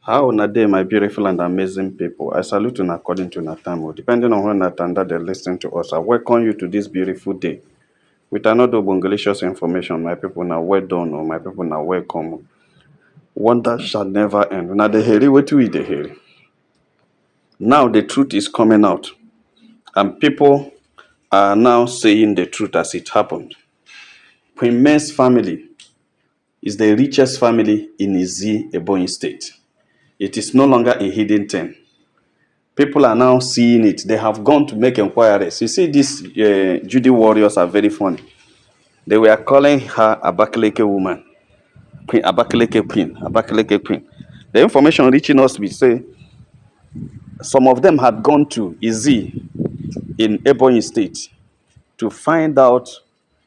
How una dey, my beautiful and amazing people? I salute you according to una time. Depending on when that and that they listen to us, I welcome you to this beautiful day with another bongalicious information. My people now well done, my people now welcome. Wonder shall never end. Now the heri, what we the heri. Now the truth is coming out, and people are now saying the truth as it happened. Queen May's family is the richest family in Izzi, Ebonyi State. It is no longer a hidden thing. People are now seeing it. They have gone to make inquiries. You see, these Judy warriors are very funny. They were calling her Abakaleke woman, Queen Abakaleke Queen, Abakaleke Queen. The information reaching us, we say some of them had gone to Izzi in Ebonyi State to find out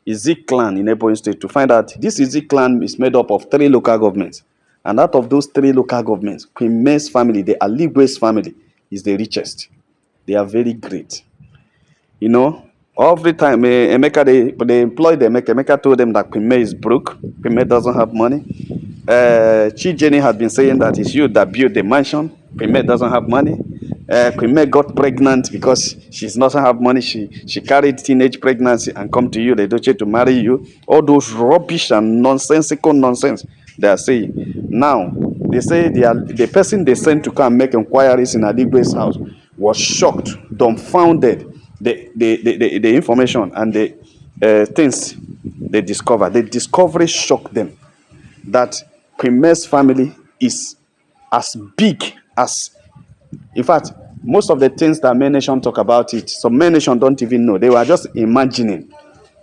Izzi clan in Ebonyi State to find out this Izzi clan is made up of 3 local governments, and out of those 3 local governments, Queen May's family, the Aligwe's family, is the richest. They are very great. You know, every time Emeka, they employed Emeka. Emeka told them that Queen May is broke. Queen May doesn't have money. Chi Jenny had been saying that it's you that built the mansion. Queen May doesn't have money. Queen May got pregnant because she doesn't have money. She carried teenage pregnancy and come to you, the Doche, to marry you. All those rubbish and nonsensical nonsense they are saying. Now, they say the person they sent to come make inquiries in Aligwe's house was shocked, dumbfounded, the information and the things they discovered. The discovery shocked them that Queen May's family is as big as, in fact, most of the things that May Nation talk about it, some May Nation don't even know. They were just imagining.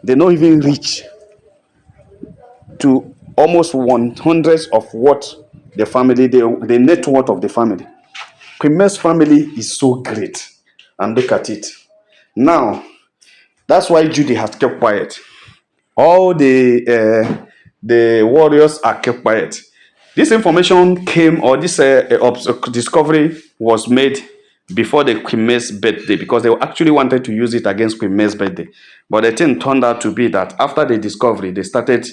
They don't even reach to almost 100 of what the family, the net worth of the family. Queen May's family is so great. And look at it. Now, that's why Judy has kept quiet. All the warriors are kept quiet. This information came, or this discovery was made before the Queen May's birthday, because they actually wanted to use it against Queen May's birthday. But the thing turned out to be that after the discovery, they started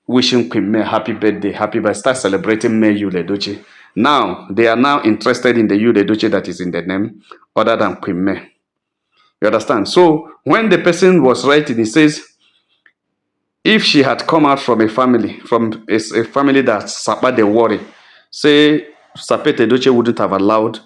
wishing Queen May happy birthday, start celebrating May Yule Doche. Now, they are now interested in the Yule Doche that is in the name, other than Queen May. You understand? So, when the person was writing, he says, if she had come out from a family that Sapa the worry, say Sapete Doche wouldn't have allowed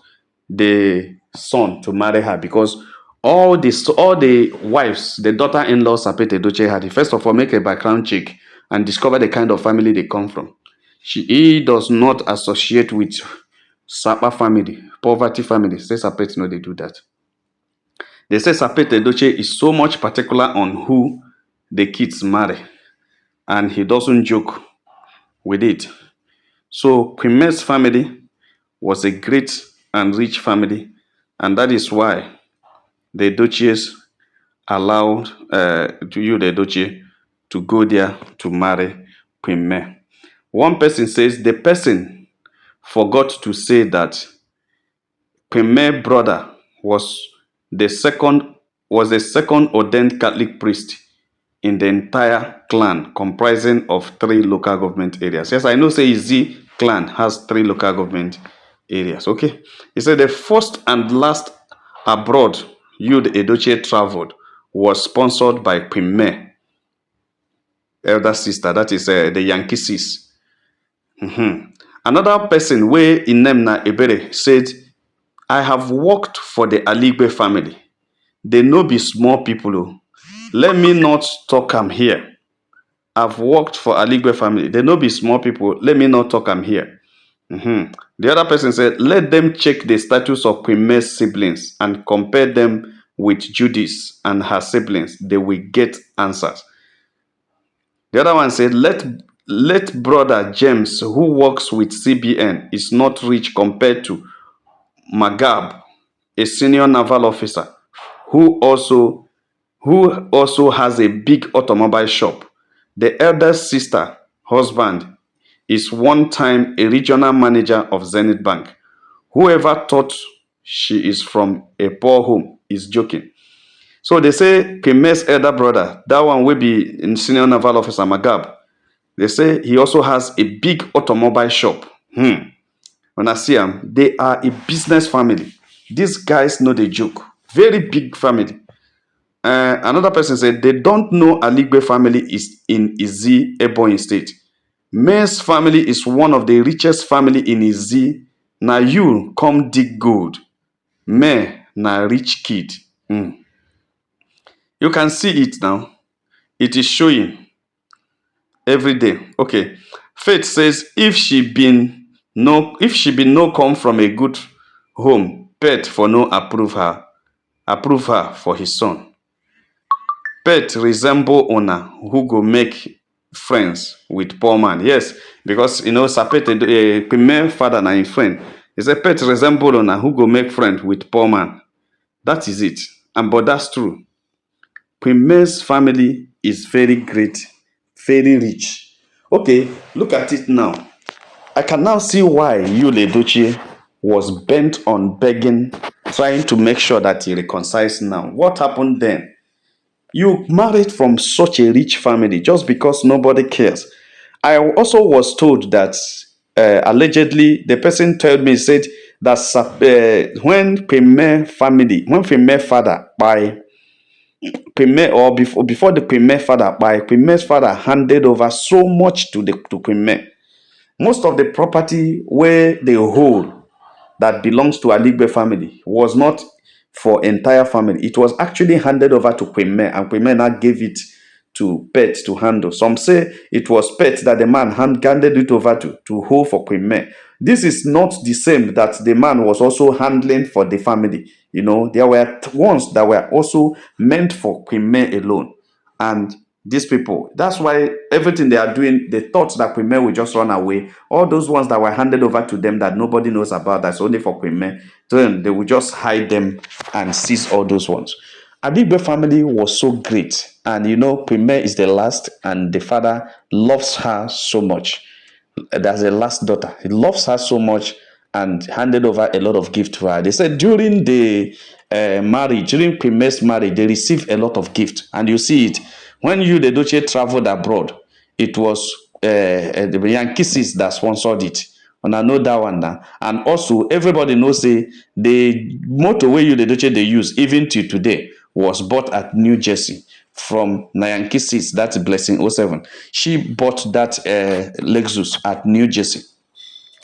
the son to marry her, because all the wives, the daughter-in-law Sapete Doche had, first of all, make a background check and discover the kind of family they come from. He does not associate with Sapa family, poverty family. Say Sapete, no, they do that. They say Sapete Doche is so much particular on who the kids marry, and he doesn't joke with it. So Queen May's family was a great and rich family, and that is why the Doches allowed the Doche to go there to marry Queen May. One person says the person forgot to say that Queen May's brother was the second ordained Catholic priest in the entire clan, comprising of 3 local government areas. Yes, I know say Izzi clan has 3 local government areas. Okay. He said the first and last abroad Yud Edochie traveled was sponsored by Queen May, elder sister, that is the Yankee sis. Another person, where in Nemna Ebere, said, I have worked for the Aligwe family. They no be small people. Oh. Let me not talk am here. I've worked for Aligwe family. They no be small people. Let me not talk am here. The other person said, let them check the status of Queen May's siblings and compare them with Judy's and her siblings. They will get answers. The other one said, let brother James, who works with CBN, is not rich compared to Magab, a senior naval officer, who also has a big automobile shop. The elder sister husband is one time a regional manager of Zenith Bank. Whoever thought she is from a poor home is joking. So they say Queen May's elder brother, that one will be in senior naval officer Magab. They say he also has a big automobile shop. When I see them, they are a business family. These guys know the joke. Very big family. Another person said they don't know Aligwe family is in Izzi, Ebonyi State. May's family is one of the richest family in Izzi. Now you come dig gold. May na rich kid. You can see it now. It is showing every day. Okay. Faith says if she been no come from a good home, pet for no approve her for his son. Pet resemble owner who go make friends with poor man. Yes, because Sapete a father na him friend. He said pet resemble owner who go make friend with poor man. That is it. But that's true. Prime's family is very great, very rich. Okay, look at it now. I can now see why Yul Edochie was bent on begging, trying to make sure that he reconciles now. What happened then? You married from such a rich family just because nobody cares. I also was told that allegedly the person told me said that when Premier father by Premier or before the Premier father by Premier's father handed over so much to Premier. Most of the property where they hold that belongs to Aligwe family was not for entire family. It was actually handed over to Premier, and Premier now gave it to Pet to handle. Some say it was Pet that the man handed it over to hold for Premier. This is not the same that the man was also handling for the family. There were ones that were also meant for Premier alone. And these people, that's why everything they are doing, they thought that Premier will just run away. All those ones that were handed over to them that nobody knows about, that's only for Premier, then they will just hide them and seize all those ones. Adigbe family was so great, and Premier is the last, and the father loves her so much. That's the last daughter. He loves her so much and handed over a lot of gift to her. They said during the marriage, during Premier's marriage, they received a lot of gift, and you see it when Yul Edochie traveled abroad. It was the Yankees that sponsored it. And I know that one now. And also, everybody knows the motorway Yul Edochie they use even till today was bought at New Jersey from Yankees. That's Blessing 07. She bought that Lexus at New Jersey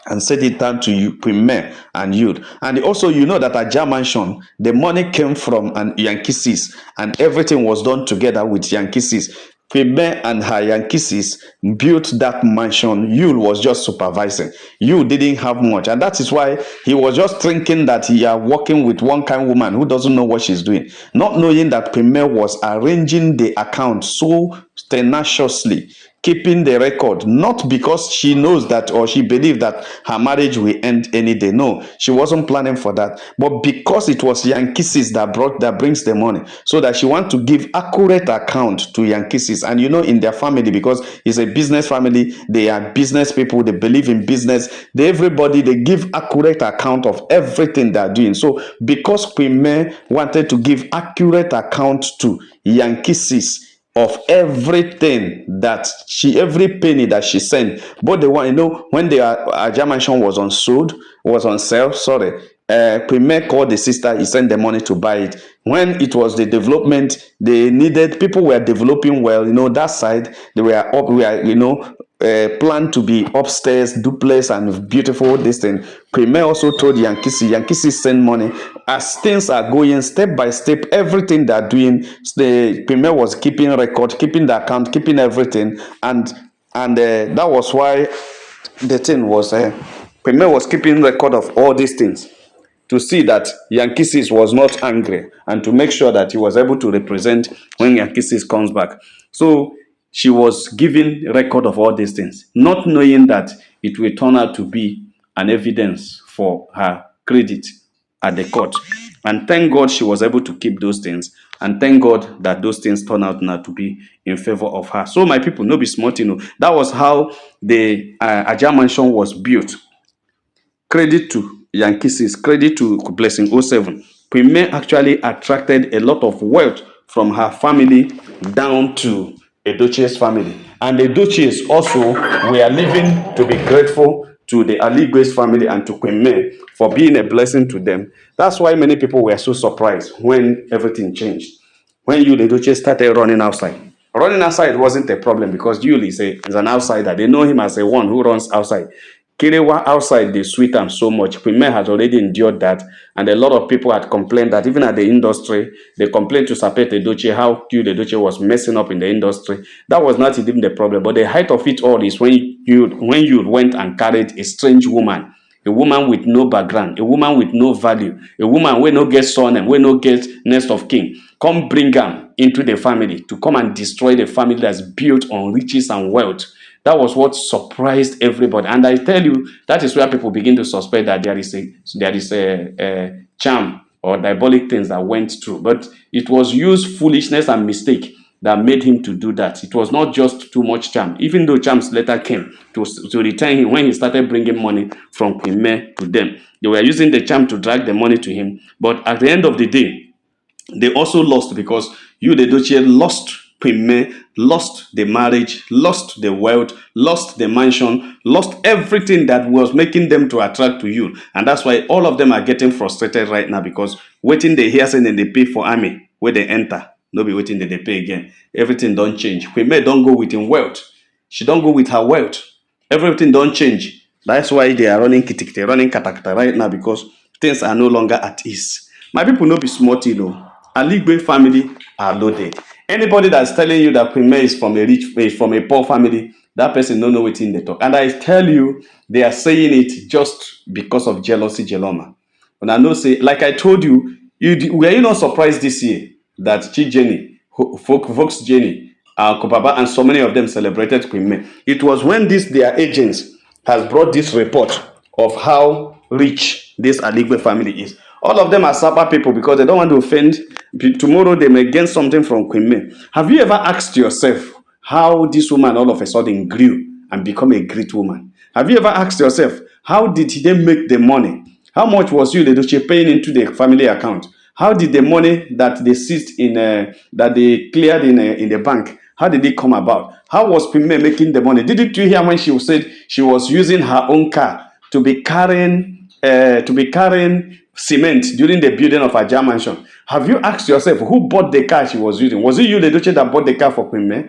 and set it down to you, Premier and Yul. And also, that at Jam Mansion, the money came from Yankees, and everything was done together with Yankees. Premier and her Yankees built that mansion. Yul was just supervising. Yul didn't have much, and that is why he was just thinking that he are working with one kind woman who doesn't know what she's doing, not knowing that Premier was arranging the account so tenaciously, keeping the record, not because she knows that or she believed that her marriage will end any day. No, she wasn't planning for that, but because it was Yankees that brings the money, so that she want to give accurate account to Yankees. And in their family, because it's a business family, they are business people, they believe in business, everybody they give accurate account of everything they're doing. So because Premier wanted to give accurate account to Yankees of everything that every penny that she sent, but the one when the Mansion was on sale, sorry, Premier called the sister, he sent the money to buy it. When it was the development, they needed, people were developing well, that side, they were up, planned to be upstairs, duplex and beautiful, this thing. Premier also told Yankees send money. As things are going step by step, everything they're doing, the Premier was keeping record, keeping the account, keeping everything, and that was why the thing was, Premier was keeping record of all these things, to see that Yankees was not angry, and to make sure that he was able to represent when Yankees comes back. So she was giving record of all these things, not knowing that it will turn out to be an evidence for her credit at the court. And thank God she was able to keep those things. And thank God that those things turned out now to be in favor of her. So my people, no be smart, that was how the Ajah Mansion was built. Credit to Yankees, credit to Blessing 07. Premier actually attracted a lot of wealth from her family down to Edochie's family. And the Edochies also were living to be grateful to the Aligwe's family and to Queen May for being a blessing to them. That's why many people were so surprised when everything changed. When Yul Edochie started running outside. Running outside wasn't a problem because Yul is an outsider. They know him as a one who runs outside. Kirewa outside, they sweet am so much. Queen May has already endured that, and a lot of people had complained that even at the industry, they complained to Sapet Edochie how Yul Edochie was messing up in the industry. That was not even the problem, but the height of it all is when you went and carried a strange woman, a woman with no background, a woman with no value, a woman wey no get surname, wey no get next of kin, come bring am into the family to come and destroy the family that's built on riches and wealth. That was what surprised everybody. And I tell you, that is where people begin to suspect that there is a charm or diabolic things that went through. But it was used foolishness and mistake that made him to do that. It was not just too much charm, even though charms later came to return him when he started bringing money from Queen May to them. They were using the charm to drag the money to him. But at the end of the day, they also lost because Yul Edochie lost Queen May, lost the marriage, lost the wealth, lost the mansion, lost everything that was making them to attract to you. And that's why all of them are getting frustrated right now because waiting they hear saying they pay for army where they enter. No be waiting they pay again. Everything don't change. Queen May don't go with in wealth. She don't go with her wealth. Everything don't change. That's why they are running kitikite, running katakata right now because things are no longer at ease. My people no be smart, you know. Aligwe family are loaded. Anybody that's telling you that Queen May is from a poor family, that person don't know what in they talk. And I tell you, they are saying it just because of jealousy, Jeloma. And I know say, like I told you, were you not surprised this year that Chi Jenny, Vox Jenny, Kopaba, and so many of them celebrated Queen May? It was when their agents has brought this report of how rich this Aligwe family is. All of them are Sapa people because they don't want to offend. Tomorrow they may gain something from Queen May. Have you ever asked yourself how this woman all of a sudden grew and become a great woman? Have you ever asked yourself how did they make the money? How much was Yul Edochie paying into the family account? How did the money that they seized that they cleared in the bank? How did it come about? How was Queen May making the money? Didn't you hear when she said she was using her own car to be carrying cement during the building of her Ajah mansion? Have you asked yourself who bought the car she was using? Was it you, the Edochie, that bought the car for Queen May?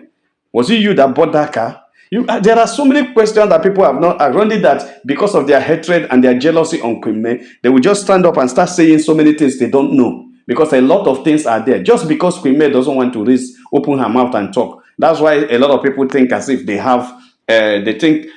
Was it you that bought that car? There are so many questions that people have not only that because of their hatred and their jealousy on Queen May, they will just stand up and start saying so many things they don't know because a lot of things are there. Just because Queen May doesn't want to open her mouth and talk. That's why a lot of people think as if they have, they think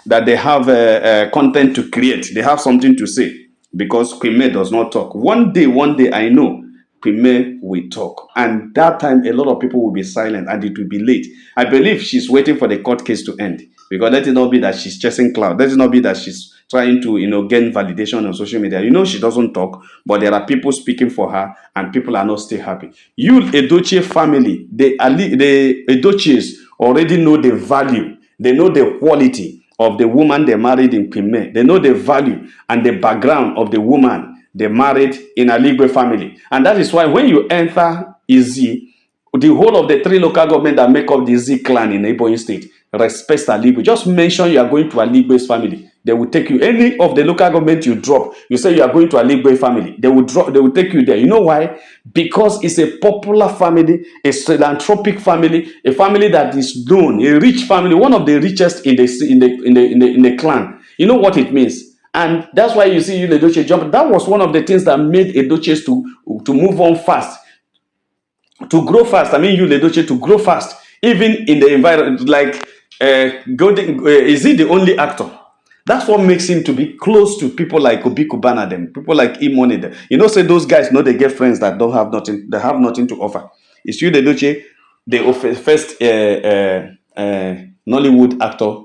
that they have content to create. They have something to say because Queen May does not talk. One day, I know Queen May will talk. And that time, a lot of people will be silent and it will be late. I believe she's waiting for the court case to end. Because let it not be that she's chasing cloud. Let it not be that she's trying to, gain validation on social media. She doesn't talk, but there are people speaking for her and people are not still happy. Yul Edochie family, the Edochies already know the value. They know the quality of the woman they married in Queen May. They know the value and the background of the woman they married in Aligwe family. And that is why when you enter Izzi, the whole of the 3 local government that make up the Izzi clan in Ebonyi state respects Aligwe. Just mention you are going to Aligwe's family. They will take you. Any of the local government you drop, you say you are going to Aligwe family. They will take you there. You know why? Because it's a popular family, a philanthropic family, a family that is known, a rich family, one of the richest in the clan. You know what it means? And that's why you see Yul Edochie jump. That was one of the things that made Edochies to move on fast, to grow fast. I mean, Yul Edochie to grow fast, even in the environment. Like, is he the only actor? That's what makes him to be close to people like Obi Kubana, them, people like Imoni. Say those guys know they get friends that don't have nothing, they have nothing to offer. Is Yul Edochie the first Nollywood actor?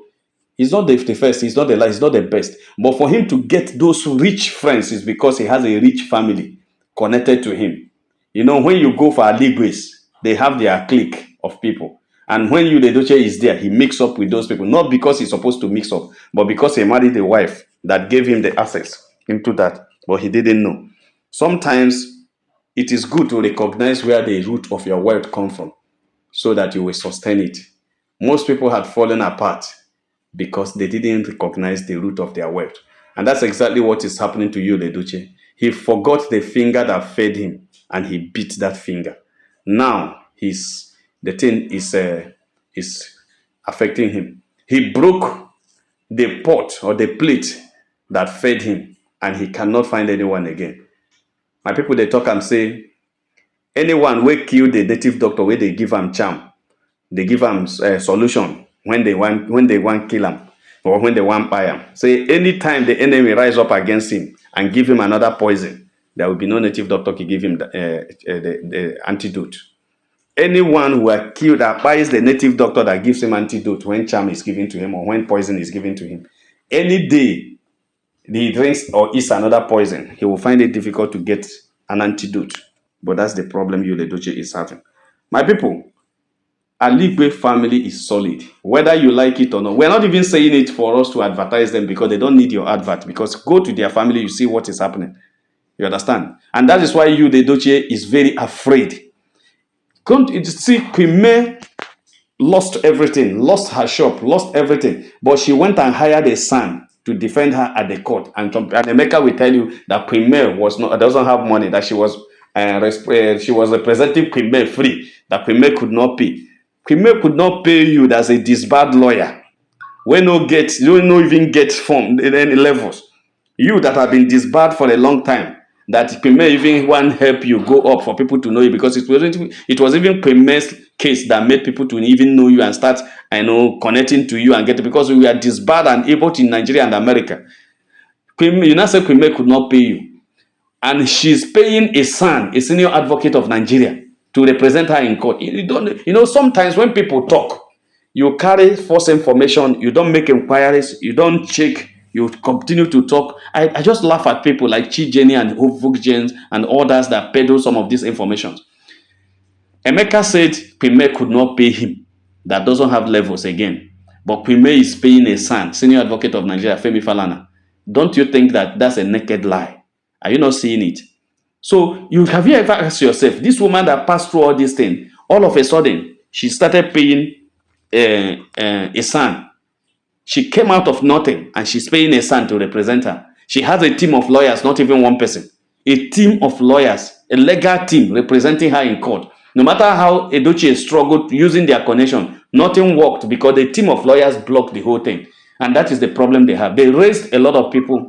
He's not the first, he's not the last, he's not the best. But for him to get those rich friends is because he has a rich family connected to him. When you go for Aligwe's, they have their clique of people. And when Yul Edochie is there, he mix up with those people. Not because he's supposed to mix up, but because he married a wife that gave him the access into that. But he didn't know. Sometimes it is good to recognize where the root of your wealth comes from so that you will sustain it. Most people had fallen apart because they didn't recognize the root of their wealth. And that's exactly what is happening to you, Leduce. He forgot the finger that fed him and he beat that finger. Now the thing is affecting him. He broke the pot or the plate that fed him and he cannot find anyone again. My people, they talk and say, anyone will kill the native doctor where they give him charm, they give him a solution when they want kill him or when they want buy him. Say anytime the enemy rise up against him and give him another poison, there will be no native doctor to give him the antidote. Anyone who are killed that buys the native doctor that gives him antidote when charm is given to him or when poison is given to him, any day he drinks or eats another poison, he will find it difficult to get an antidote. But that's the problem Leduce is having. My people, Aligwe family is solid, whether you like it or not. We're not even saying it for us to advertise them because they don't need your advert. Because go to their family, you see what is happening. You understand? And that is why Leduce is very afraid. Come to see, Queen May lost everything, lost her shop, lost everything. But she went and hired a son to defend her at the court. And Emeka will tell you that Queen May doesn't have money, that she was representing Queen May free, that Queen May could not pay. Queen May could not pay you as a disbarred lawyer. You don't even get from any levels. You that have been disbarred for a long time, that Queen May even want help you go up for people to know you, because it was even Queen May's case that made people to even know you and start connecting to you and get it, because we are disbarred and able to in Nigeria and America. You now say Queen May could not pay you, and she's paying a son, a senior advocate of Nigeria, to represent her in court. Sometimes when people talk, you carry false information, you don't make inquiries, you don't check, you continue to talk. I just laugh at people like Chi Jenny and Hope James and others that peddle some of this information. Emeka said Queen May could not pay him. That doesn't have levels again. But Queen May is paying a son, senior advocate of Nigeria, Femi Falana. Don't you think that that's a naked lie? Are you not seeing it? So have you ever asked yourself, this woman that passed through all these things, all of a sudden, she started paying a son. She came out of nothing and she's paying a son to represent her. She has a team of lawyers, not even one person. A team of lawyers, a legal team representing her in court. No matter how Edochie struggled using their connection, nothing worked because the team of lawyers blocked the whole thing. And that is the problem they have. They raised a lot of people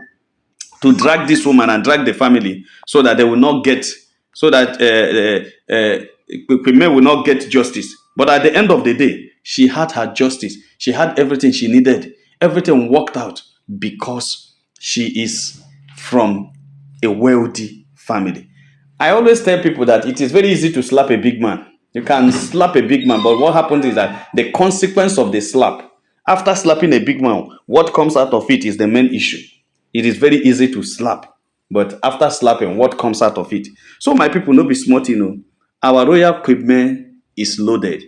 to drag this woman and drag the family so that they will not get, so that Queen May will not get justice. But at the end of the day, she had her justice. She had everything she needed. Everything worked out because she is from a wealthy family. I always tell people that it is very easy to slap a big man. You can slap a big man, but what happens is that the consequence of the slap, after slapping a big man, what comes out of it is the main issue. It is very easy to slap, but after slapping, what comes out of it? So my people, no be smart, our royal Queen May is loaded.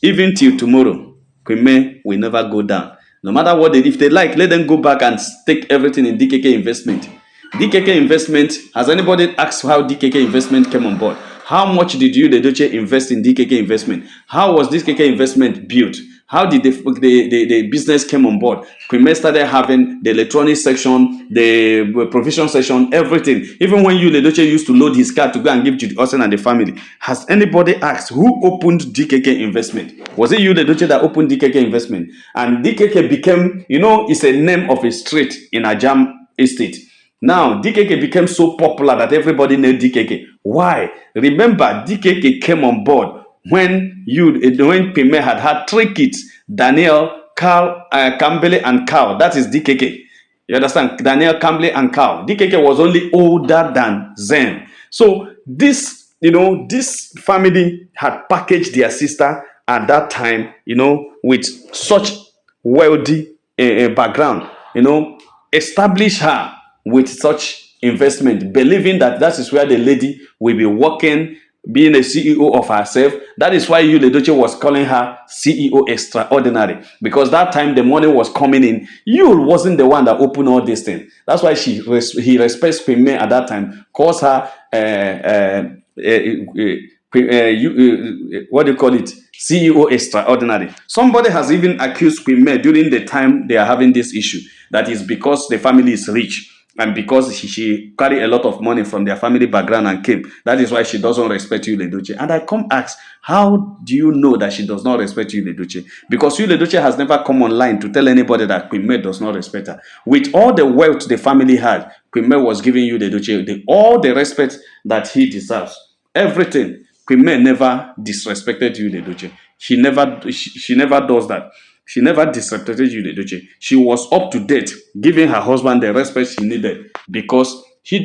Even till tomorrow, Queen May will never go down. No matter what if they like, let them go back and stake everything in DKK investment. DKK investment, has anybody asked how DKK investment came on board? How much did you, Leduce, invest in DKK investment? How was DKK investment built? How did the business came on board? Queen May started having the electronic section, the provision section, everything. Even when you, Leduce, used to load his car to go and give to Austin and the family. Has anybody asked who opened DKK investment? Was it you, Leduce, that opened DKK investment? And DKK became, it's a name of a street in Ajam Estate. Now, DKK became so popular that everybody knew DKK. Why? Remember, DKK came on board when Queen May had 3 kids, Daniel, Carl, Campbell, and Carl. That is DKK. You understand? Daniel, Campbell, and Carl. DKK was only older than Zen. So this family had packaged their sister at that time, with such wealthy background, establish her with such investment, believing that is where the lady will be working, being a CEO of herself. That is why Leduce was calling her CEO extraordinary, because that time the money was coming in. Wasn't the one that opened all these things. That's why he respects Queen May at that time, calls her Queen what do you call it? CEO extraordinary. Somebody has even accused Queen May during the time they are having this issue that is because the family is rich and because she carry a lot of money from their family background and came. That is why she doesn't respect Yul Edochie. And I come ask, how do you know that she does not respect Yul Edochie? Because Yul Edochie has never come online to tell anybody that Queen May does not respect her. With all the wealth the family had, Queen May was giving Yul Edochie all the respect that he deserves. Everything. Queen May never disrespected Yul Edochie. She never does that. She never disrespected Yul Edochie. She was up to date, giving her husband the respect she needed because she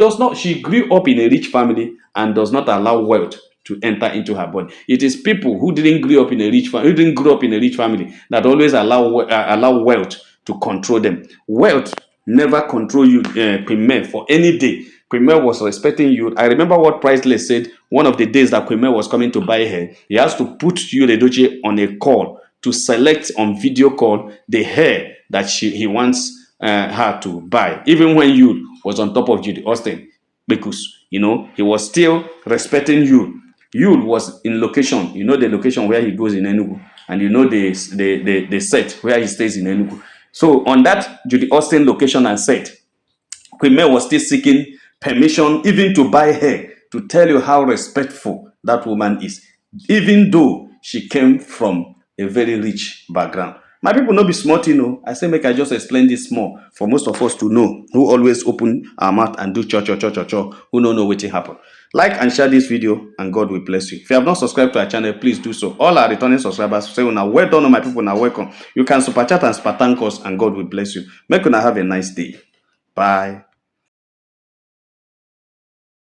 grew up in a rich family and does not allow wealth to enter into her body. It is people who didn't grow up in a rich family that always allow wealth to control them. Wealth never control you, Queen May, for any day. Queen May was respecting you. I remember what Priceless said one of the days that Queen May was coming to buy hair. He has to put Yul Edochie on a call to select on video call the hair that he wants her to buy. Even when Yul was on top of Judy Austin, because he was still respecting Yul. Yul was in location. You know the location where he goes in Enugu, and you know the set where he stays in Enugu. So on that Judy Austin location and set, Queen May was still seeking permission even to buy hair, to tell you how respectful that woman is, even though she came from a very rich background. My people no be smart, I say make I just explain this more for most of us to know, who always open our mouth and do cho, who no know wetin happen. Like and share this video and God will bless you. If you have not subscribed to our channel, please do so. All our returning subscribers say una well done, my people, now welcome. You can super chat and super thank us and God will bless you. Make una have a nice day. Bye.